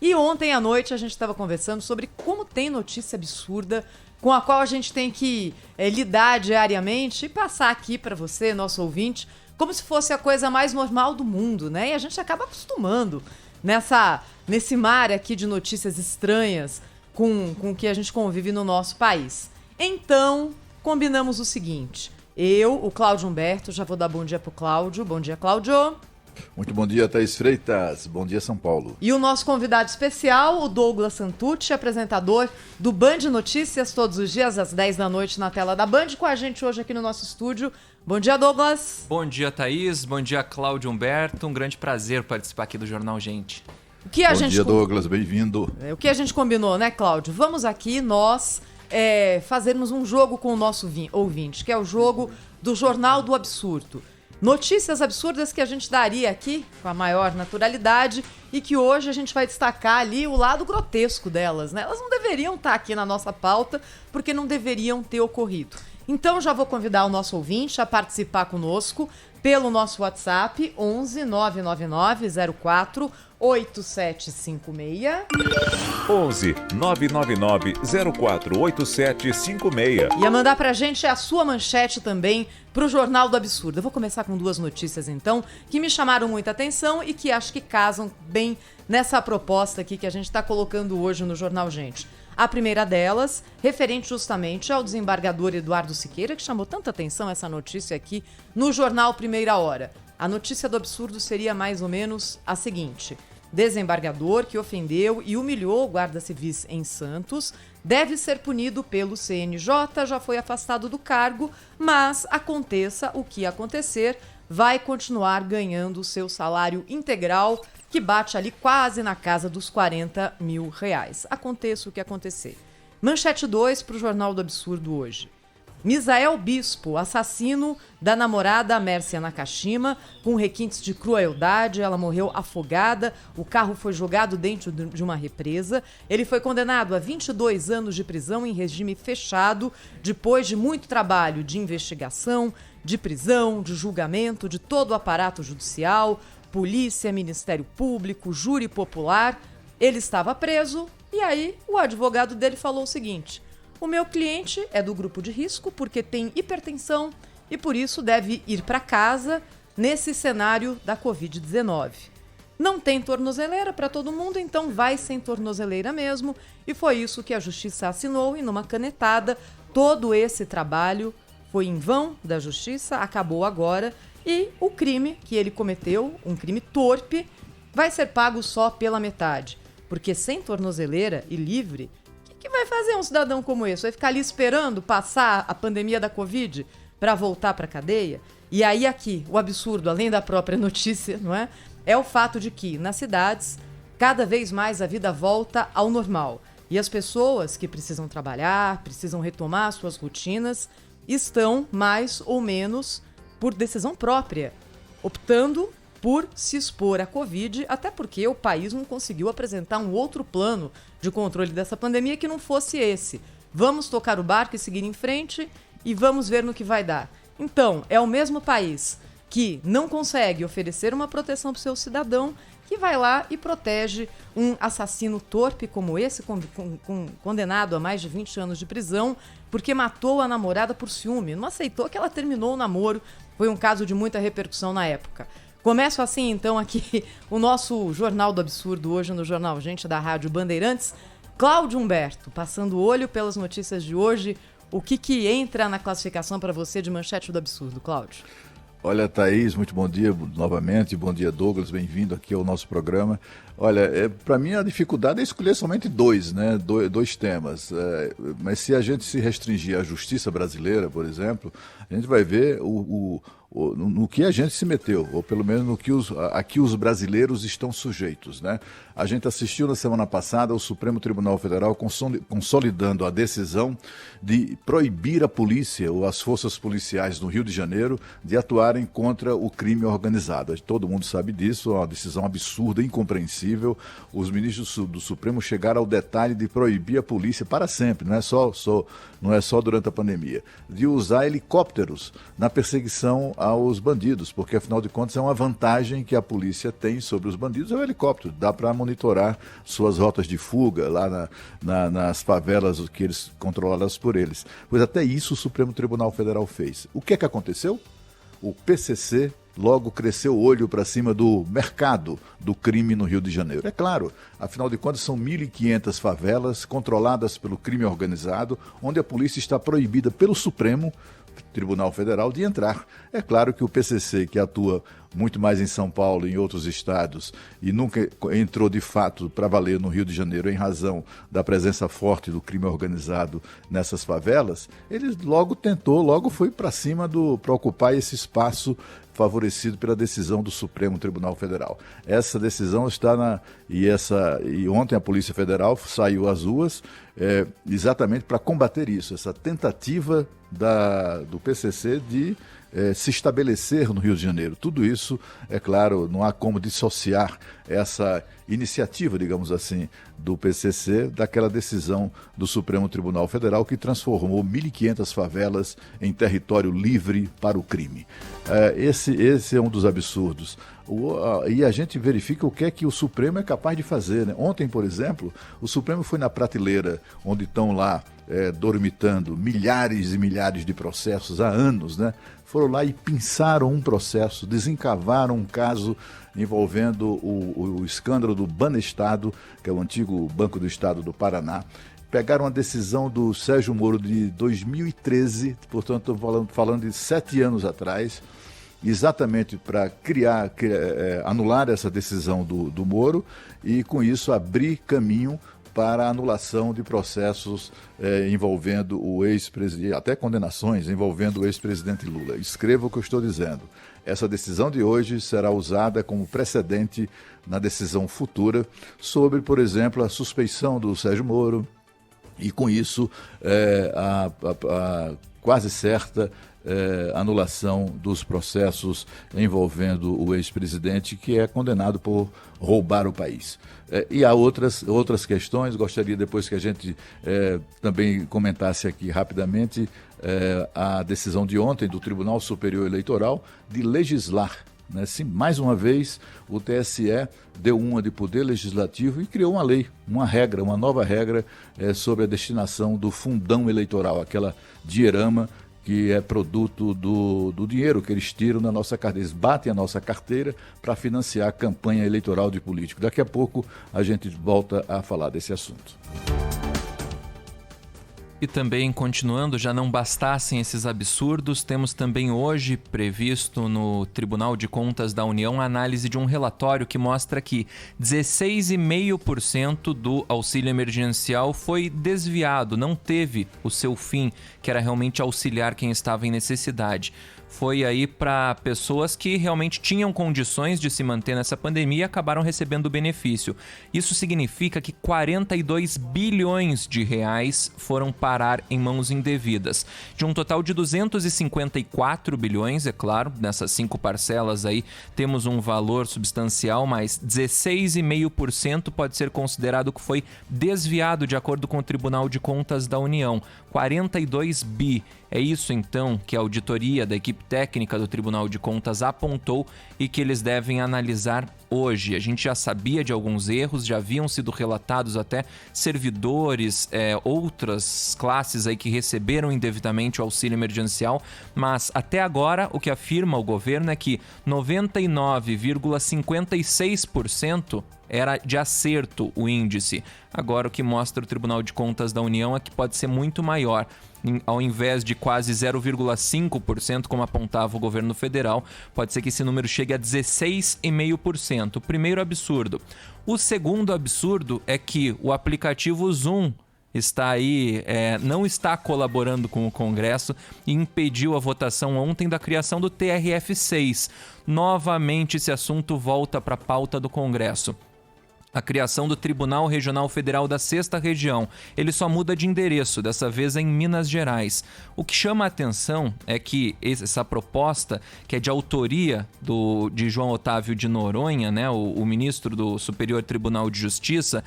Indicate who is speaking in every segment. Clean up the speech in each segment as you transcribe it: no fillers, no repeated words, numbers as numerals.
Speaker 1: E ontem à noite a gente estava conversando sobre como tem notícia absurda com a qual a gente tem que lidar diariamente e passar aqui para você, nosso ouvinte, como se fosse a coisa mais normal do mundo, né? E a gente acaba acostumando nesse mar aqui de notícias estranhas com o que a gente convive no nosso país. Então, combinamos o seguinte. Eu, o Cláudio Humberto, já vou dar bom dia pro Cláudio. Bom dia, Cláudio.
Speaker 2: Muito bom dia, Thaís Freitas. Bom dia, São Paulo.
Speaker 1: E o nosso convidado especial, o Douglas Santucci, apresentador do Band Notícias, todos os dias às 10 da noite na tela da Band, com a gente hoje aqui no nosso estúdio. Bom dia, Douglas.
Speaker 3: Bom dia, Thaís. Bom dia, Cláudio Humberto. Um grande prazer participar aqui do Jornal Gente.
Speaker 2: Bom dia, Douglas. Bem-vindo.
Speaker 1: O que a gente combinou, né, Cláudio? Vamos aqui, nós, fazermos um jogo com o nosso ouvinte, que é o jogo do Jornal do Absurdo. Notícias absurdas que a gente daria aqui com a maior naturalidade e que hoje a gente vai destacar ali o lado grotesco delas, né? Elas não deveriam estar aqui na nossa pauta porque não deveriam ter ocorrido. Então já vou convidar o nosso ouvinte a participar conosco pelo nosso WhatsApp 11 999 04 8756.
Speaker 4: 11 999 04 8756.
Speaker 1: E a mandar pra gente a sua manchete também pro Jornal do Absurdo. Eu vou começar com duas notícias então, que me chamaram muita atenção e que acho que casam bem nessa proposta aqui que a gente tá colocando hoje no Jornal Gente. A primeira delas, referente justamente ao desembargador Eduardo Siqueira, que chamou tanta atenção essa notícia aqui no Jornal Primeira Hora. A notícia do absurdo seria mais ou menos a seguinte: desembargador que ofendeu e humilhou guardas civis em Santos deve ser punido pelo CNJ, já foi afastado do cargo, mas aconteça o que acontecer, vai continuar ganhando o seu salário integral, que bate ali quase na casa dos R$40 mil. Aconteça o que acontecer. Manchete 2 para o Jornal do Absurdo hoje. Misael Bispo, assassino da namorada Mércia Nakashima, com requintes de crueldade. Ela morreu afogada, o carro foi jogado dentro de uma represa. Ele foi condenado a 22 anos de prisão em regime fechado, depois de muito trabalho de investigação, de prisão, de julgamento, de todo o aparato judicial, polícia, Ministério Público, júri popular. Ele estava preso e aí o advogado dele falou o seguinte: o meu cliente é do grupo de risco porque tem hipertensão e por isso deve ir para casa nesse cenário da Covid-19. Não tem tornozeleira para todo mundo, então vai sem tornozeleira mesmo. E foi isso que a Justiça assinou e numa canetada todo esse trabalho foi em vão da Justiça, acabou agora. E o crime que ele cometeu, um crime torpe, vai ser pago só pela metade. Porque sem tornozeleira e livre, o que vai fazer um cidadão como esse? Vai ficar ali esperando passar a pandemia da Covid para voltar para a cadeia? E aí aqui, o absurdo, além da própria notícia, não é? É o fato de que nas cidades, cada vez mais a vida volta ao normal. E as pessoas que precisam trabalhar, precisam retomar suas rotinas, estão mais ou menos por decisão própria, optando por se expor à Covid, até porque o país não conseguiu apresentar um outro plano de controle dessa pandemia que não fosse esse. Vamos tocar o barco e seguir em frente e vamos ver no que vai dar. Então, é o mesmo país que não consegue oferecer uma proteção para o seu cidadão, que vai lá e protege um assassino torpe como esse, condenado a mais de 20 anos de prisão, porque matou a namorada por ciúme. Não aceitou que ela terminou o namoro. Foi um caso de muita repercussão na época. Começo assim, então, aqui o nosso Jornal do Absurdo, hoje no Jornal Gente da Rádio Bandeirantes. Cláudio Humberto, passando o olho pelas notícias de hoje, o que entra na classificação para você de manchete do absurdo, Cláudio?
Speaker 2: Olha, Thaís, muito bom dia novamente. Bom dia, Douglas, bem-vindo aqui ao nosso programa. Olha, para mim a dificuldade é escolher somente dois, né? Dois temas. Mas se a gente se restringir à justiça brasileira, por exemplo, a gente vai ver no que a gente se meteu, ou pelo menos no que aqui os brasileiros estão sujeitos, né? A gente assistiu na semana passada o Supremo Tribunal Federal consolidando a decisão de proibir a polícia ou as forças policiais no Rio de Janeiro de atuarem contra o crime organizado. Todo mundo sabe disso, é uma decisão absurda, incompreensível. Os ministros do Supremo chegaram ao detalhe de proibir a polícia para sempre, não é só durante a pandemia, de usar helicópteros na perseguição aos bandidos, porque afinal de contas é uma vantagem que a polícia tem sobre os bandidos, é o helicóptero, dá para monitorar suas rotas de fuga lá nas favelas que eles controladas por eles. Pois até isso o Supremo Tribunal Federal fez. O que é que aconteceu? O PCC logo cresceu o olho para cima do mercado do crime no Rio de Janeiro. É claro, afinal de contas são 1.500 favelas controladas pelo crime organizado, onde a polícia está proibida pelo Supremo Tribunal Federal de entrar. É claro que o PCC, que atua muito mais em São Paulo e em outros estados, e nunca entrou de fato para valer no Rio de Janeiro em razão da presença forte do crime organizado nessas favelas, ele logo foi para cima para ocupar esse espaço favorecido pela decisão do Supremo Tribunal Federal. Essa decisão está e ontem a Polícia Federal saiu às ruas exatamente para combater isso, essa tentativa do PCC de se estabelecer no Rio de Janeiro. Tudo isso, é claro, não há como dissociar essa iniciativa, digamos assim, do PCC daquela decisão do Supremo Tribunal Federal que transformou 1.500 favelas em território livre para o crime. Esse é um dos absurdos. E a gente verifica o que é que o Supremo é capaz de fazer, né? Ontem, por exemplo, o Supremo foi na prateleira onde estão lá dormitando milhares e milhares de processos há anos, né? Foram lá e pinçaram um processo, desencavaram um caso envolvendo o escândalo do Banestado, que é o antigo Banco do Estado do Paraná. Pegaram a decisão do Sérgio Moro de 2013, portanto, falando de 7 anos atrás, exatamente para anular essa decisão do Moro e, com isso, abrir caminho para a anulação de processos envolvendo o ex-presidente, até condenações envolvendo o ex-presidente Lula. Escreva o que eu estou dizendo. Essa decisão de hoje será usada como precedente na decisão futura sobre, por exemplo, a suspeição do Sérgio Moro e, com isso, a quase certa anulação dos processos envolvendo o ex-presidente, que é condenado por roubar o país. E há outras questões, gostaria depois que a gente também comentasse aqui rapidamente a decisão de ontem do Tribunal Superior Eleitoral de legislar, né? Sim, mais uma vez o TSE deu uma de poder legislativo e criou uma lei, uma nova regra sobre a destinação do fundão eleitoral, aquela dinheirama que é produto do dinheiro que eles tiram da nossa carteira. Eles batem a nossa carteira para financiar a campanha eleitoral de político. Daqui a pouco a gente volta a falar desse assunto.
Speaker 3: E também, continuando, já não bastassem esses absurdos, temos também hoje previsto no Tribunal de Contas da União a análise de um relatório que mostra que 16,5% do auxílio emergencial foi desviado, não teve o seu fim, que era realmente auxiliar quem estava em necessidade. Foi aí para pessoas que realmente tinham condições de se manter nessa pandemia e acabaram recebendo o benefício. Isso significa que 42 bilhões de reais foram parar em mãos indevidas. De um total de 254 bilhões, é claro, nessas 5 parcelas aí temos um valor substancial, mas 16,5% pode ser considerado que foi desviado de acordo com o Tribunal de Contas da União. 42 bi. É isso, então, que a auditoria da equipe técnica do Tribunal de Contas apontou e que eles devem analisar hoje. A gente já sabia de alguns erros, já haviam sido relatados até servidores, outras classes aí que receberam indevidamente o auxílio emergencial, mas até agora o que afirma o governo é que 99,56% era de acerto o índice. Agora o que mostra o Tribunal de Contas da União é que pode ser muito maior. Ao invés de quase 0,5%, como apontava o governo federal, pode ser que esse número chegue a 16,5%. O primeiro absurdo. O segundo absurdo é que o aplicativo Zoom está aí, não está colaborando com o Congresso e impediu a votação ontem da criação do TRF6. Novamente esse assunto volta para a pauta do Congresso. a criação do Tribunal Regional Federal da 6ª Região. Ele só muda de endereço, dessa vez em Minas Gerais. O que chama a atenção é que essa proposta, que é de autoria de João Otávio de Noronha, né, o ministro do Superior Tribunal de Justiça,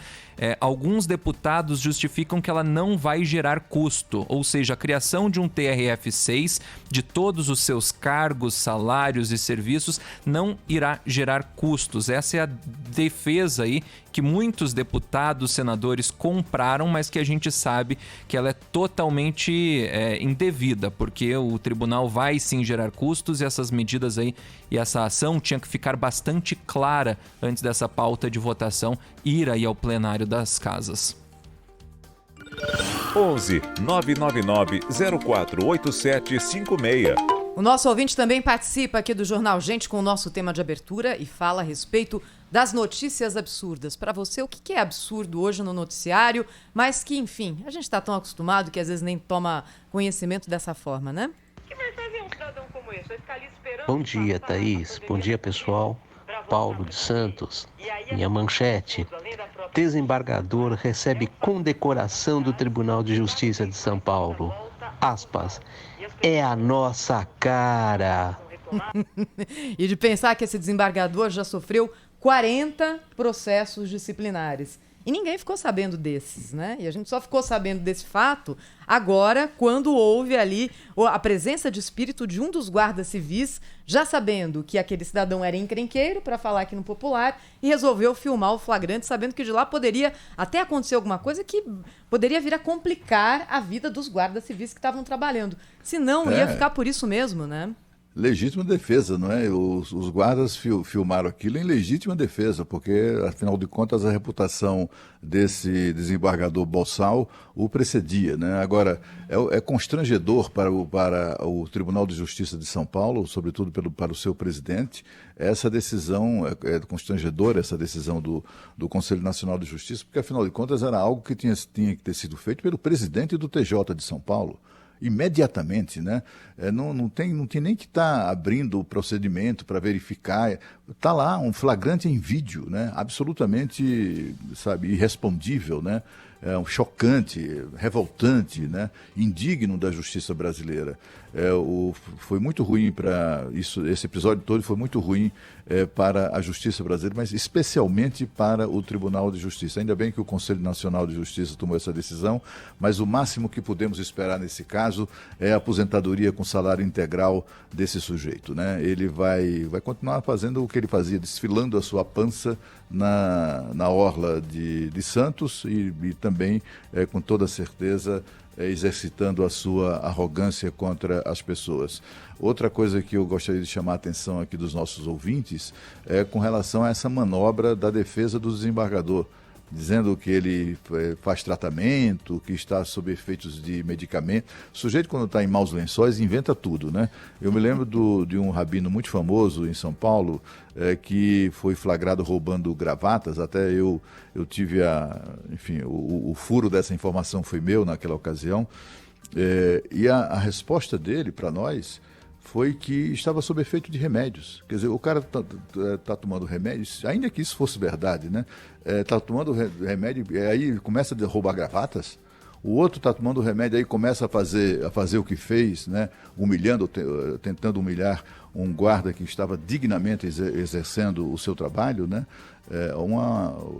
Speaker 3: alguns deputados justificam que ela não vai gerar custo, ou seja, a criação de um TRF6 de todos os seus cargos, salários e serviços não irá gerar custos. Essa é a defesa aí que muitos deputados, senadores compraram, mas que a gente sabe que ela é totalmente indevida, porque o tribunal vai sim gerar custos e essas medidas aí e essa ação tinha que ficar bastante clara antes dessa pauta de votação ir aí ao plenário das casas.
Speaker 4: 11 999 048756.
Speaker 1: O nosso ouvinte também participa aqui do Jornal Gente com o nosso tema de abertura e fala a respeito das notícias absurdas. Para você, o que é absurdo hoje no noticiário, mas que, enfim, a gente está tão acostumado que às vezes nem toma conhecimento dessa forma, né?
Speaker 5: Bom dia, Thaís. Bom dia, pessoal. Paulo de Santos. Minha manchete. Desembargador recebe condecoração do Tribunal de Justiça de São Paulo. Aspas. É a nossa cara.
Speaker 1: E de pensar que esse desembargador já sofreu 40 processos disciplinares. E ninguém ficou sabendo desses, né? E a gente só ficou sabendo desse fato agora, quando houve ali a presença de espírito de um dos guardas civis, já sabendo que aquele cidadão era encrenqueiro, para falar aqui no popular, e resolveu filmar o flagrante, sabendo que de lá poderia até acontecer alguma coisa que poderia vir a complicar a vida dos guardas civis que estavam trabalhando. Se não, ia ficar por isso mesmo, né?
Speaker 2: Legítima defesa, não é? Os guardas filmaram aquilo em legítima defesa, porque, afinal de contas, a reputação desse desembargador boçal o precedia, né? Agora, é constrangedor para o Tribunal de Justiça de São Paulo, sobretudo para o seu presidente, essa decisão, é constrangedora essa decisão do Conselho Nacional de Justiça, porque, afinal de contas, era algo que tinha que ter sido feito pelo presidente do TJ de São Paulo. Imediatamente, né? Não tem nem que estar abrindo o procedimento para verificar. Está lá um flagrante em vídeo, né? Absolutamente, sabe, irrespondível, né? Chocante, revoltante, né? Indigno da justiça brasileira. Foi muito ruim para isso. Esse episódio todo foi muito ruim para a justiça brasileira, mas especialmente para o Tribunal de Justiça. Ainda bem que o Conselho Nacional de Justiça tomou essa decisão, mas o máximo que podemos esperar nesse caso é a aposentadoria com salário integral desse sujeito, né? Ele vai continuar fazendo o que ele fazia, desfilando a sua pança na orla de Santos e também, com toda certeza, exercitando a sua arrogância contra as pessoas. Outra coisa que eu gostaria de chamar a atenção aqui dos nossos ouvintes é com relação a essa manobra da defesa do desembargador, dizendo que ele faz tratamento, que está sob efeitos de medicamento. O sujeito, quando está em maus lençóis, inventa tudo, né? Eu me lembro de um rabino muito famoso em São Paulo, que foi flagrado roubando gravatas. Até eu tive enfim, o furo dessa informação foi meu naquela ocasião. E a resposta dele para nós foi que estava sob efeito de remédios. Quer dizer, o cara tá tomando remédios, ainda que isso fosse verdade, né? Tá tomando remédio, aí começa a roubar gravatas. O outro está tomando remédio, aí começa a fazer o que fez, né? Tentando humilhar um guarda que estava dignamente exercendo o seu trabalho, né?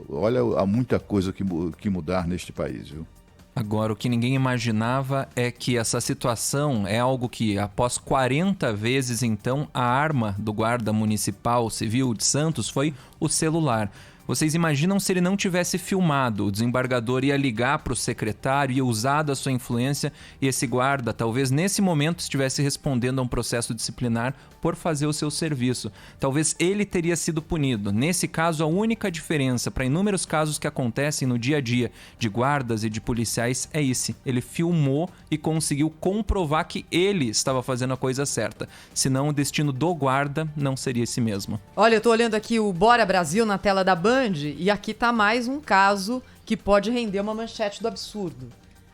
Speaker 2: Olha, há muita coisa que mudar neste país, viu?
Speaker 3: Agora, o que ninguém imaginava é que essa situação é algo que, após 40 vezes, então, a arma do guarda municipal civil de Santos foi o celular. Vocês imaginam se ele não tivesse filmado? O desembargador ia ligar para o secretário, ia usar da sua influência e esse guarda, talvez nesse momento, estivesse respondendo a um processo disciplinar por fazer o seu serviço. Talvez ele teria sido punido. Nesse caso, a única diferença para inúmeros casos que acontecem no dia a dia de guardas e de policiais é esse. Ele filmou e conseguiu comprovar que ele estava fazendo a coisa certa. Senão, o destino do guarda não seria esse mesmo.
Speaker 1: Olha, eu tô olhando aqui o Bora Brasil na tela da Band e aqui tá mais um caso que pode render uma manchete do absurdo.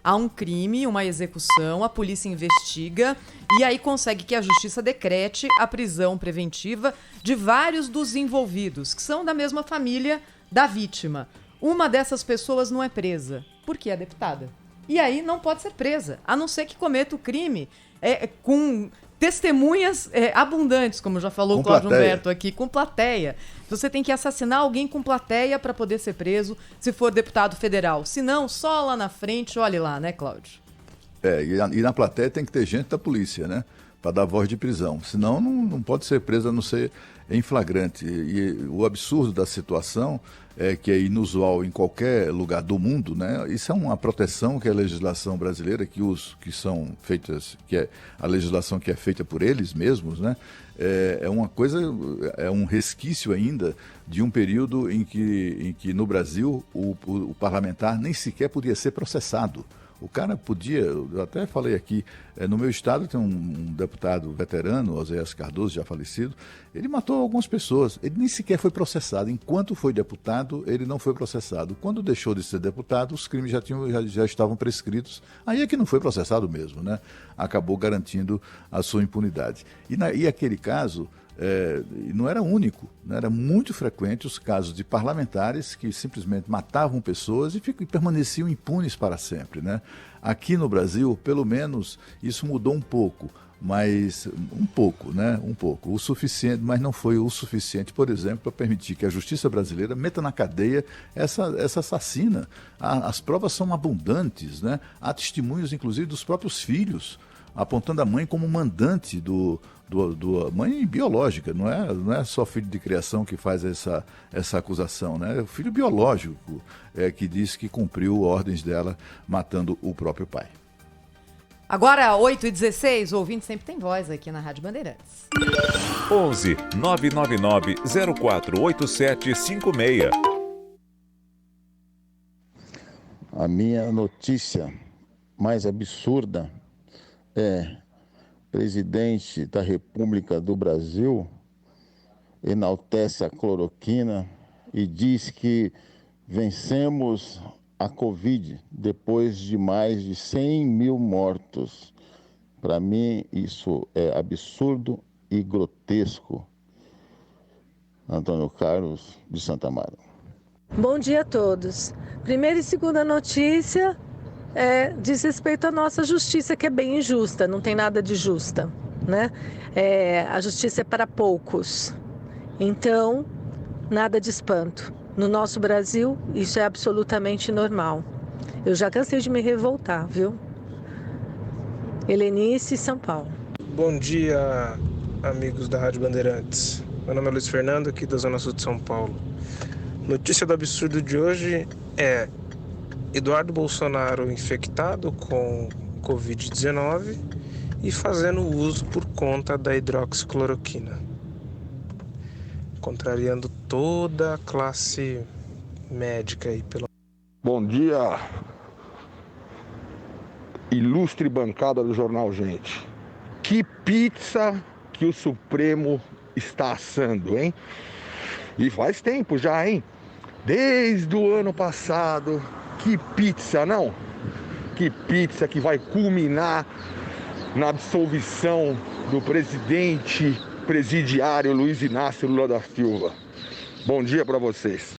Speaker 1: Há um crime, uma execução, a polícia investiga e aí consegue que a justiça decrete a prisão preventiva de vários dos envolvidos, que são da mesma família da vítima. Uma dessas pessoas não é presa, porque é deputada. E aí não pode ser presa, a não ser que cometa o crime com testemunhas abundantes, como já falou o Cláudio Humberto aqui, com plateia. Você tem que assassinar alguém com plateia para poder ser preso, se for deputado federal. Se não, só lá na frente, olhe lá, né, Cláudio?
Speaker 2: E na plateia tem que ter gente da polícia, né? Para dar voz de prisão. Senão não pode ser preso a não ser em flagrante. E o absurdo da situação que é inusual em qualquer lugar do mundo, né? Isso é uma proteção que a legislação brasileira, que são feitas, a legislação que é feita por eles mesmos, né? É uma coisa, é um resquício ainda de um período em que no Brasil o parlamentar nem sequer podia ser processado. O cara podia, eu até falei aqui, no meu estado tem um deputado veterano, Oséias Cardoso, já falecido, ele matou algumas pessoas, ele nem sequer foi processado. Enquanto foi deputado, ele não foi processado. Quando deixou de ser deputado, os crimes já estavam prescritos, aí é que não foi processado mesmo, né? Acabou garantindo a sua impunidade. E aquele caso... não era único, né? Era muito frequente os casos de parlamentares que simplesmente matavam pessoas e permaneciam impunes para sempre, né? Aqui no Brasil, pelo menos, isso mudou um pouco, mas o suficiente, mas não foi o suficiente, por exemplo, para permitir que a justiça brasileira meta na cadeia essa assassina. As provas são abundantes, né? Há testemunhos, inclusive, dos próprios filhos, apontando a mãe como mandante a mãe biológica, não é só filho de criação que faz essa acusação, né? É o filho biológico que diz que cumpriu ordens dela matando o próprio pai.
Speaker 1: Agora, 8h16, o ouvinte sempre tem voz aqui na Rádio Bandeirantes.
Speaker 4: 11 999 048756.
Speaker 6: A minha notícia mais absurda presidente da República do Brasil enaltece a cloroquina e diz que vencemos a Covid depois de mais de 100 mil mortos. Para mim, isso é absurdo e grotesco. Antônio Carlos, de Santa Amaro.
Speaker 7: Bom dia a todos. Primeira e segunda notícia diz respeito à nossa justiça, que é bem injusta, não tem nada de justa, né? A justiça é para poucos, então nada de espanto. No nosso Brasil, isso é absolutamente normal. Eu já cansei de me revoltar, viu? Helenice, São Paulo.
Speaker 8: Bom dia, amigos da Rádio Bandeirantes. Meu nome é Luiz Fernando, aqui da Zona Sul de São Paulo. Notícia do absurdo de hoje é Eduardo Bolsonaro infectado com Covid-19 e fazendo uso por conta da hidroxicloroquina, contrariando toda a classe médica aí.
Speaker 9: Bom dia, ilustre bancada do Jornal Gente. Que pizza que o Supremo está assando, hein? E faz tempo já, hein? Desde o ano passado. Que pizza, não? Que pizza que vai culminar na absolvição do presidente presidiário Luiz Inácio Lula da Silva. Bom dia para vocês.